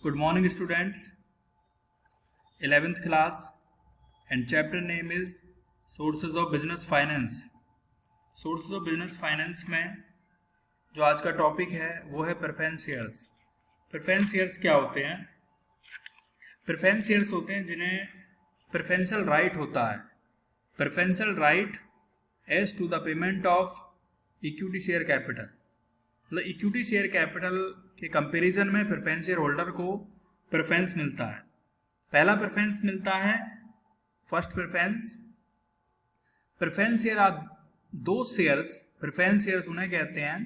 Good morning students, 11th class and chapter name is Sources of Business Finance. Sources of Business Finance में जो आज का topic है वो है प्रेफरेंस शेयर्स. प्रेफरेंस शेयर्स क्या होते हैं? प्रेफरेंस शेयर्स होते हैं जिन्हें प्रेफरेंशियल राइट होता है. Preferential right as to the payment of equity share capital. मतलब इक्विटी शेयर कैपिटल के कंपैरिजन में प्रेफरेंस शेयर होल्डर को प्रेफरेंस मिलता है. पहला प्रेफरेंस मिलता है first preference. Preference share are those shares, preference shares उन्हें कहते हैं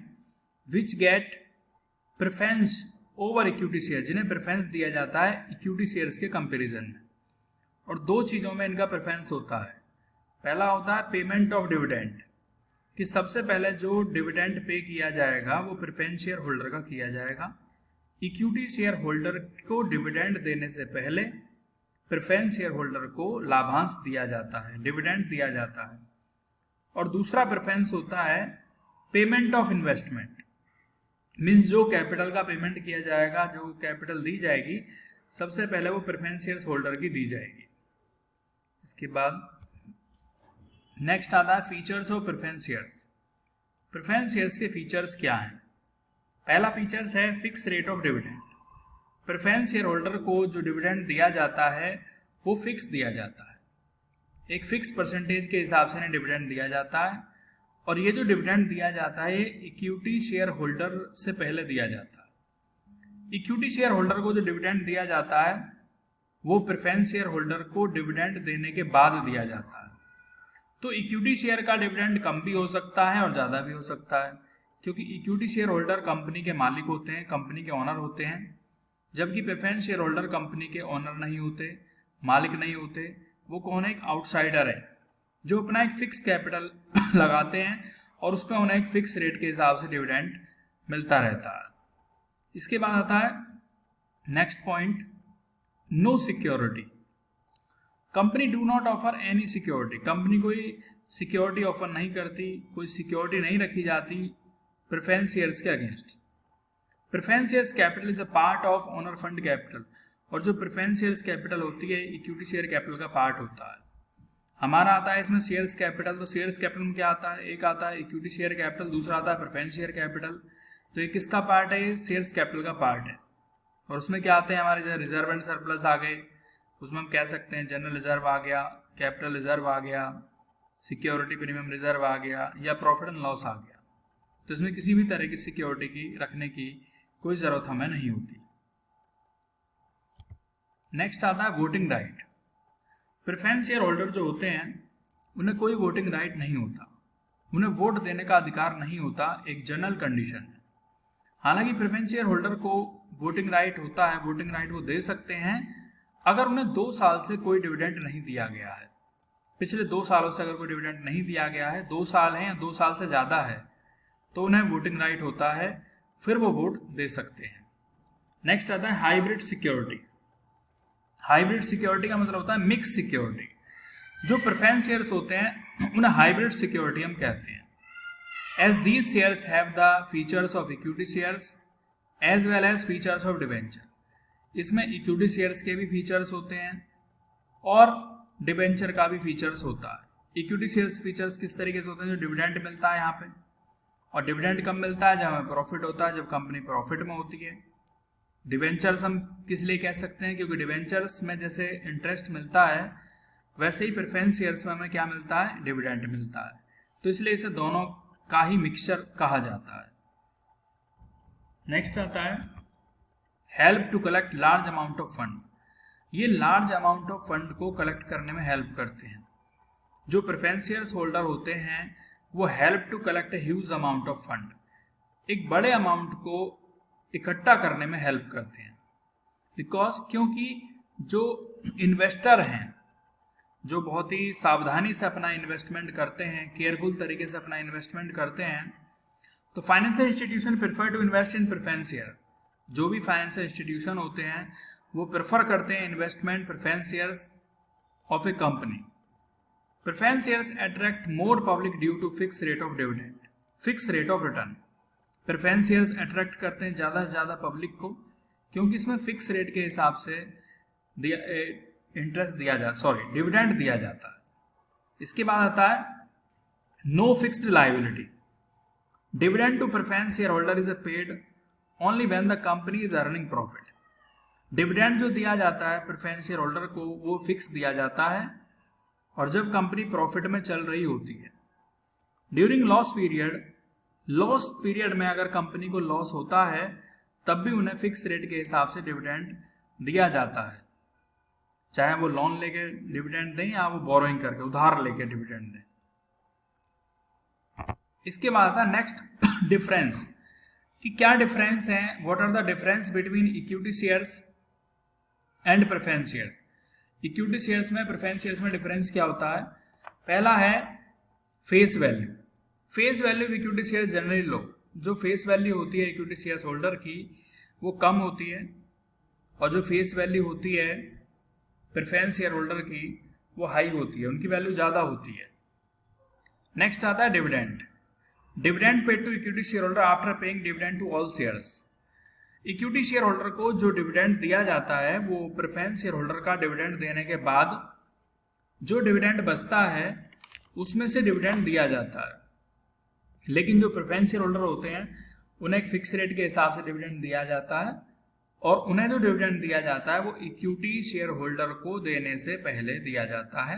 which get preference over equity share, जिन्हें प्रेफरेंस दिया जाता है इक्विटी शेयर्स के कंपैरिजन में. और दो चीज़ों में इनका प्रेफरेंस होता है. पहला होता है पेमेंट ऑफ डिविडेंड, कि सबसे पहले जो डिविडेंड पे किया जाएगा वो प्रेफरेंस शेयर होल्डर का किया जाएगा. इक्विटी शेयर होल्डर को डिविडेंड देने से पहले प्रेफरेंस शेयर होल्डर को लाभांश दिया जाता है, डिविडेंड दिया जाता है. और दूसरा प्रेफरेंस होता है पेमेंट ऑफ इन्वेस्टमेंट, मीन्स जो कैपिटल का पेमेंट किया जाएगा, जो कैपिटल दी जाएगी सबसे पहले वो प्रेफरेंस शेयर होल्डर की दी जाएगी. इसके बाद नेक्स्ट आता है features of preference shares. Preference shares के फीचर्स क्या हैं? पहला फीचर्स है fix rate of dividend. Preference share holder को जो डिविडेंड दिया जाता है वो फिक्स दिया जाता है. एक फिक्स परसेंटेज के हिसाब से डिविडेंड दिया जाता है. और ये जो डिविडेंड दिया जाता है ये इक्विटी शेयर होल्डर से पहले दिया जाता है. इक्विटी शेयर होल्डर को जो डिविडेंड दिया जाता है वो प्रेफरेंस शेयर होल्डर को डिविडेंड देने के बाद दिया जाता है. तो इक्विटी शेयर का डिविडेंड कम भी हो सकता है और ज़्यादा भी हो सकता है, क्योंकि इक्विटी शेयर होल्डर कंपनी के मालिक होते हैं, कंपनी के ओनर होते हैं, जबकि प्रेफरेंस शेयर होल्डर कंपनी के ओनर नहीं होते, मालिक नहीं होते. वो कौन है? एक आउटसाइडर है जो अपना एक फिक्स कैपिटल लगाते हैं और उस पर उन्हें एक फिक्स रेट के हिसाब से डिविडेंड मिलता रहता है. इसके बाद आता है next point, no security. Company do not offer any security. Company कोई सिक्योरिटी ऑफर नहीं करती, कोई सिक्योरिटी नहीं रखी जाती प्रेफरेंस शेयर्स के against. Preference shares capital is a part of owner fund capital. और जो प्रेफरेंस शेयर्स कैपिटल होती है इक्विटी शेयर कैपिटल का पार्ट होता है. हमारा आता है इसमें शेयर्स कैपिटल. तो शेयर्स कैपिटल में क्या आता है? एक आता है इक्विटी शेयर कैपिटल, दूसरा आता है प्रेफरेंस शेयर कैपिटल. तो ये किसका पार्ट है? ये शेयर्स कैपिटल का पार्ट है. और उसमें क्या आते हैं हमारे रिजर्व एंड सरप्लस आ गए, उसमें हम कह सकते हैं जनरल रिजर्व आ गया, कैपिटल रिजर्व आ गया, सिक्योरिटी प्रीमियम रिजर्व आ गया, या प्रॉफिट एंड लॉस आ गया. तो इसमें किसी भी तरह की सिक्योरिटी की रखने की कोई ज़रूरत हमें नहीं होती. नेक्स्ट आता है voting right. Preference share holder जो होते हैं उन्हें कोई वोटिंग राइट नहीं होता, उन्हें वोट देने का अधिकार नहीं होता. एक जनरल कंडीशन है. हालांकि प्रेफरेंस शेयर होल्डर को वोटिंग राइट होता है, वोटिंग राइट वो दे सकते हैं अगर उन्हें 2 साल से कोई डिविडेंड नहीं दिया गया है. पिछले 2 सालों से अगर कोई डिविडेंड नहीं दिया गया है, 2 साल है या 2 साल से ज़्यादा है, तो उन्हें वोटिंग राइट होता है, फिर वो वोट दे सकते हैं. नेक्स्ट आता है हाइब्रिड सिक्योरिटी. हाइब्रिड सिक्योरिटी का मतलब होता है मिक्स सिक्योरिटी. जो प्रेफरेंस शेयर्स होते हैं उन्हें हाइब्रिड सिक्योरिटी हम कहते हैं. As these shares have the features of equity shares as well as features of debenture. इसमें इक्विटी शेयर्स के भी फीचर्स होते हैं और डिवेंचर का भी फीचर्स होता है. इक्विटी शेयर्स फीचर्स किस तरीके से होते हैं? जो डिविडेंड मिलता है यहाँ पे, और डिविडेंड कब मिलता है? जब हमें प्रॉफिट होता है, जब कंपनी प्रॉफिट में होती है. डिवेंचर्स हम किस लिए कह सकते हैं? क्योंकि डिवेंचर्स में जैसे इंटरेस्ट मिलता है वैसे ही प्रेफरेंस शेयर्स में हमें क्या मिलता है? डिविडेंड मिलता है. तो इसलिए इसे दोनों का ही मिक्सचर कहा जाता है. नेक्स्ट आता है help to collect large amount of fund. ये लार्ज अमाउंट ऑफ फंड को कलेक्ट करने में हेल्प करते हैं. जो प्रेफरेंस शेयर्स होल्डर होते हैं वो help to collect a huge amount of fund, एक बड़े अमाउंट को इकट्ठा करने में हेल्प करते हैं. क्योंकि जो इन्वेस्टर हैं, जो बहुत ही सावधानी से अपना इन्वेस्टमेंट करते हैं, केयरफुल तरीके से अपना इन्वेस्टमेंट करते हैं, तो financial institution prefer to invest in preference share. जो भी फाइनेंशियल इंस्टीट्यूशन होते हैं वो प्रेफर करते हैं investment preference shares of a company. Preference shares attract more public due to fix rate of dividend, fix rate of return. Preference shares attract करते हैं ज़्यादा से ज़्यादा पब्लिक को, क्योंकि इसमें फिक्स रेट के हिसाब से डिविडेंड दिया जाता है। इसके बाद आता है no fixed liability. Dividend to preference share holder is paid only when the company is earning profit. Dividend जो दिया जाता है प्रेफरेंस शेयर होल्डर को वो फिक्स दिया जाता है और जब कंपनी प्रॉफिट में चल रही होती है। ड्यूरिंग लॉस पीरियड में अगर कंपनी को लॉस होता है तब भी उन्हें फिक्स रेट के हिसाब से डिविडेंड दिया जाता है, चाहे वो लोन लेके डिविडेंड दें या वो बोरोइंग करके उधार लेके डिविडेंड दें। इसके बाद आता है नेक्स्ट डिफरेंस, कि क्या डिफरेंस है, what are the difference between equity shares and preference shares. Equity shares में प्रेफरेंस शेयर्स में डिफरेंस क्या होता है। पहला है face value. Face value equity share generally low, जो फेस वैल्यू होती है इक्विटी शेयर होल्डर की वो कम होती है और जो फेस वैल्यू होती है प्रेफरेंस शेयर होल्डर की वो हाई होती है, उनकी वैल्यू ज़्यादा होती है। नेक्स्ट आता है dividend. Dividend paid to equity share holder after paying dividend to all shares. Equity share holder को जो डिविडेंड दिया जाता है वो प्रेफरेंस शेयर होल्डर का डिविडेंड देने के बाद जो डिविडेंड बचता है उसमें से डिविडेंड दिया जाता है। लेकिन जो प्रेफरेंस शेयर होल्डर होते हैं उन्हें एक फिक्स रेट के हिसाब से डिविडेंड दिया जाता है और उन्हें जो डिविडेंड दिया जाता है वो इक्विटी शेयर होल्डर को देने से पहले दिया जाता है,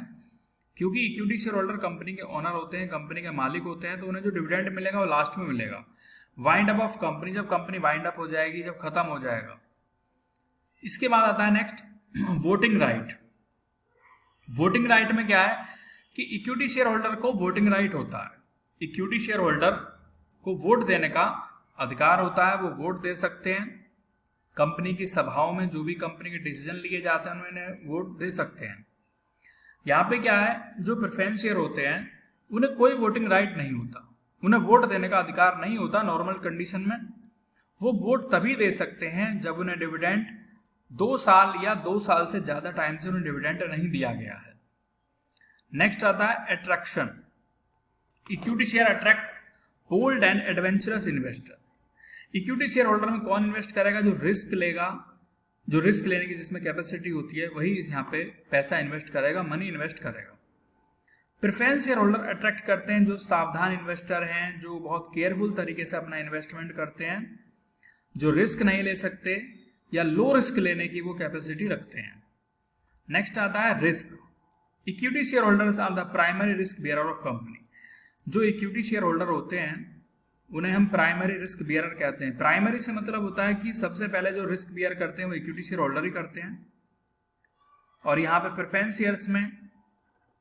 क्योंकि इक्विटी शेयर होल्डर कंपनी के ओनर होते हैं, कंपनी के मालिक होते हैं, तो उन्हें जो डिविडेंड मिलेगा वो लास्ट में मिलेगा। वाइंड अप ऑफ कंपनी, जब कंपनी वाइंड अप हो जाएगी, जब खत्म हो जाएगा। इसके बाद आता है next voting right. Voting right में क्या है कि इक्विटी शेयर होल्डर को वोटिंग राइट होता है। इक्विटी शेयर होल्डर को वोट देने का अधिकार होता है, वो वोट दे सकते हैं कंपनी की सभाओं में, जो भी कंपनी के डिसीजन लिए जाते हैं उन्हें वोट दे सकते हैं। यहाँ पे क्या है, जो प्रेफरेंस शेयर होते हैं उन्हें कोई वोटिंग राइट नहीं होता, उन्हें वोट देने का अधिकार नहीं होता। नॉर्मल कंडीशन में वो वोट तभी दे सकते हैं जब उन्हें डिविडेंड 2 साल या 2 साल से ज्यादा टाइम से उन्हें डिविडेंड नहीं दिया गया है। नेक्स्ट आता है attraction. Equity share attract bold and adventurous investor. Equity share holder में कौन इन्वेस्ट करेगा, जो रिस्क लेगा, जो रिस्क लेने की जिसमें कैपेसिटी होती है वही यहाँ पे पैसा इन्वेस्ट करेगा, मनी इन्वेस्ट करेगा। प्रेफरेंस शेयर होल्डर अट्रैक्ट करते हैं जो सावधान इन्वेस्टर हैं, जो बहुत केयरफुल तरीके से अपना इन्वेस्टमेंट करते हैं, जो रिस्क नहीं ले सकते या लो रिस्क लेने की वो कैपेसिटी रखते हैं। नेक्स्ट आता है risk. Equity share holders are the primary risk bearer of company. जो इक्विटी शेयर होल्डर होते हैं उन्हें हम प्राइमरी रिस्क बियरर कहते हैं। प्राइमरी से मतलब होता है कि सबसे पहले जो रिस्क बियर करते हैं वो इक्विटी शेयर होल्डर ही करते हैं। और यहाँ पे प्रेफरेंस शेयर्स में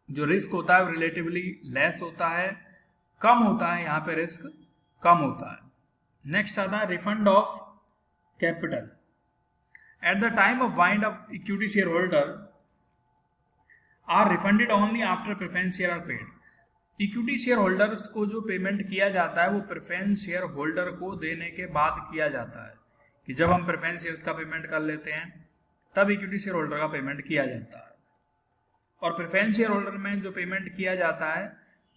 जो रिस्क होता है वो रिलेटिवली लेस होता है, कम होता है, यहाँ पे रिस्क कम होता है। नेक्स्ट आता है refund of capital. At the time of wind up equity share holder are refunded only after preference share are paid. Equity share holders को जो पेमेंट किया जाता है वो प्रेफरेंस शेयर होल्डर को देने के बाद किया जाता है, कि जब हम प्रेफरेंस शेयर्स का पेमेंट कर लेते हैं तब इक्विटी शेयर होल्डर का पेमेंट किया जाता है। और प्रेफरेंस शेयर होल्डर में जो पेमेंट किया जाता है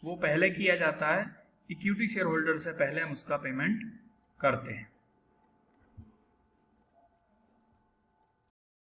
वो पहले किया जाता है, इक्विटी शेयर होल्डर से पहले हम उसका पेमेंट करते हैं।